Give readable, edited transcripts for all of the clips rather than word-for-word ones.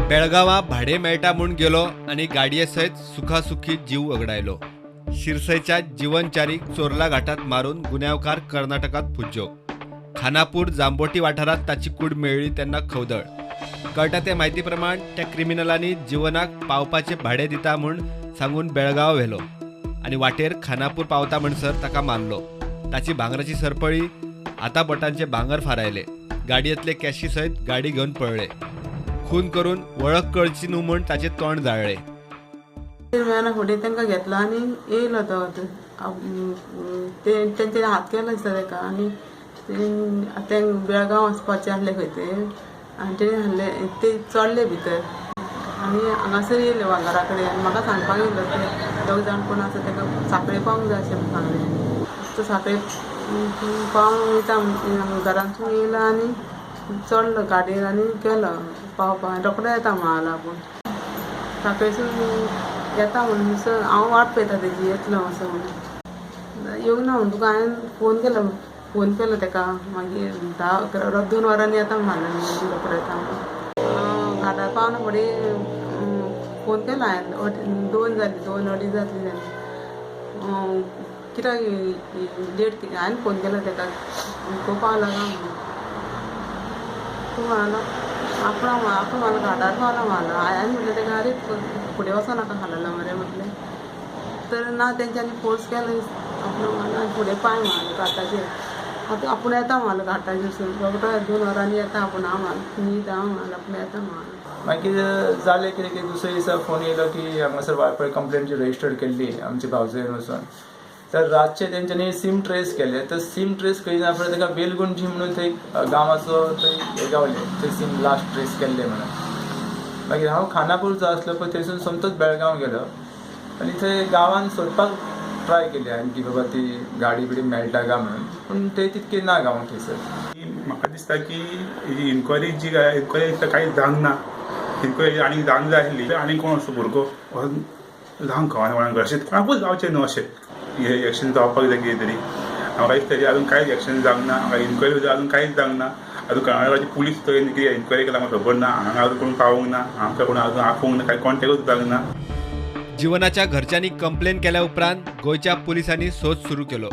बेळगावा भाडे मेळटा म्हूण गेलो आणि गाडये सयत सुखासुखी जीव वगडायलो. शिरसयच्या जीवनचारीक चोरला घाटात मारून गुन्यांवकार कर्नाटकात पुज्यो. खानापूर जांबोटी वाठारात ताची कूड मेळ्ळी तेन्ना खवदळ. कळटा ते म्हायती प्रमाण त्या क्रिमिनलांनी जीवनाक पावपाचे भाडे दिता म्हूण सांगून बेळगाव व्हेलो आनी वाटेर खानापूर पावता म्हणसर ताका मारलो. ताची भांगराची सरपळी हाताबोटांचे भांगर फारायले. गाडयेंतले कॅशी सयत गाडी घेवन पळले. खून करून वळख कळची न्हू म्हूण ताचे तोंड जाळ्ळे. मेळना फुडें तांकां घेतलो आनी येयलो तो तेंचे हात केलो दिसता ताका आनी ते बेळगांव वचपाचें आसलें खंय ते आनी तेणी आहले ते चडले भितर आनी हांगासर येयले वांगरा कडेन आनी म्हाका सांगपाक येयलो ते दोग जाण कोण आसा ताका साखळे पावूंक जाय अशें सांगलें. तो साखळे पावूंक वयता घरांतसून येयलो आनी चडलो गाडयेर आनी गेलो पावपाक रोखडो येता म्हणालो आपूण. साखळेसून येता म्हणून हांव वाट पळयता तेजी येतलो असो म्हणून येवंक ना म्हणून तुका हांवें फोन केलो ताका मागीर 2 वरांनी येता म्हणलें रोखडो येता म्हणून. घाटार पावना फुडें फोन केलो हांवें 2 जाली 2-2:30 जातली जाली. कित्याक लेट हांवें फोन केलो ताका खूब पावला काय म्हणून. तूं म्हणालो आपण मला घाटार पावला म्हणालो. हांवें म्हटलें ताका अरे फुडें वचो नाका खालेलो मरे म्हटलें. तर ना तेंच्यांनी फोर्स केलो आपण म्हणालो फुडें पांय म्हणालो घाटाचेर. आपूण येता म्हणालो घाटाचेरसून रोखडो 2 वरांनी येता आपूण हांव म्हणालो न्हीद हांव म्हणालो आपूण येता म्हणालो. मागीर जालें कितें की दुसरे दिसा फोन येयलो की हांगासर वाळपय कंप्लेंट रजिस्टर्ड केल्ली आमच्या भावजयेन वचून. तर रातचे तेंच्यांनी सीम ट्रेस केले. तर सीम ट्रेस करिना फुडें ताका बेलगुंजी म्हणून थंय गांवाचो थंय हे गावले थंय सीम लास्ट ट्रेस केल्ले म्हणून. मागीर हांव खानापूर जो आसलो पळय थंयसून सोमतोच बेळगांव गेलो आनी थंय गांवान सोदपाक ट्राय केली हांवें की बाबा ती गाडी बिडी मेळटा काय म्हणून. पूण ते तितके ना गांवान थंयसर. म्हाका दिसता की ही इन्क्वायरी कांय जावंक ना. इन्क्वायरी आनी जावंक जाय आसली आनी कोण असो भुरगो जावंक कळना घरचे कोणाकूच जावचें न्हू अशें हे एक्शन जावपाक जाय कितें तरी. म्हाका दिसता अजून कांयच एक्शन जावंक ना. म्हाका इन्क्वायरी अजून कांयच जावंक ना. अजून कर्नाटकाची पुलीस कितें इन्क्वायरी केला म्हाका खबर ना. हांगा अजून कोण पावूंक ना. आमकां कोण अजून आपोवंक ना. कांय कॉन्टेक्टूच जावंक ना. जीवनाच्या घरच्यांनी कंप्लेन केल्या उपरांत गोंयच्या पुलिसांनी सोद सुरू केलो.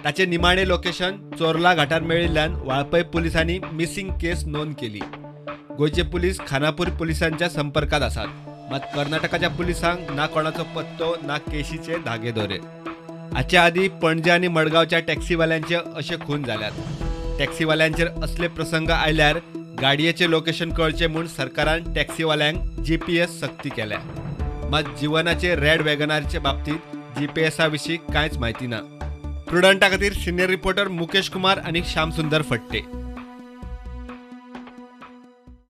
ताचे निमाणे लोकेशन चोरला घाटार मेळिल्ल्यान वाळपय पुलिसांनी मिसिंग केस नोंद केली. गोंयचे पुलीस खानापूर पुलिसांच्या संपर्कात आसात. मात कर्नाटकाच्या पुलिसांक ना कोणाचो पत्तो ना केशीचे धागे दोरे. हाच्या आदी पणजे आनी मडगांवच्या टॅक्सीवाल्यांचे अशे खून जाल्यात. टॅक्सीवाल्यांचेर असले प्रसंग आयल्यार गाडयेचे लोकेशन कळचे म्हूण सरकारान टॅक्सीवाल्यांक GPS सक्ती केल्या. मात जीवनाचे रेड वॅगनारचे बाबतीत GPS विशीं कांयच म्हायती ना. प्रुडंटा खातीर सिनियर रिपोर्टर मुकेश कुमार आनी श्याम सुंदर फट्टे.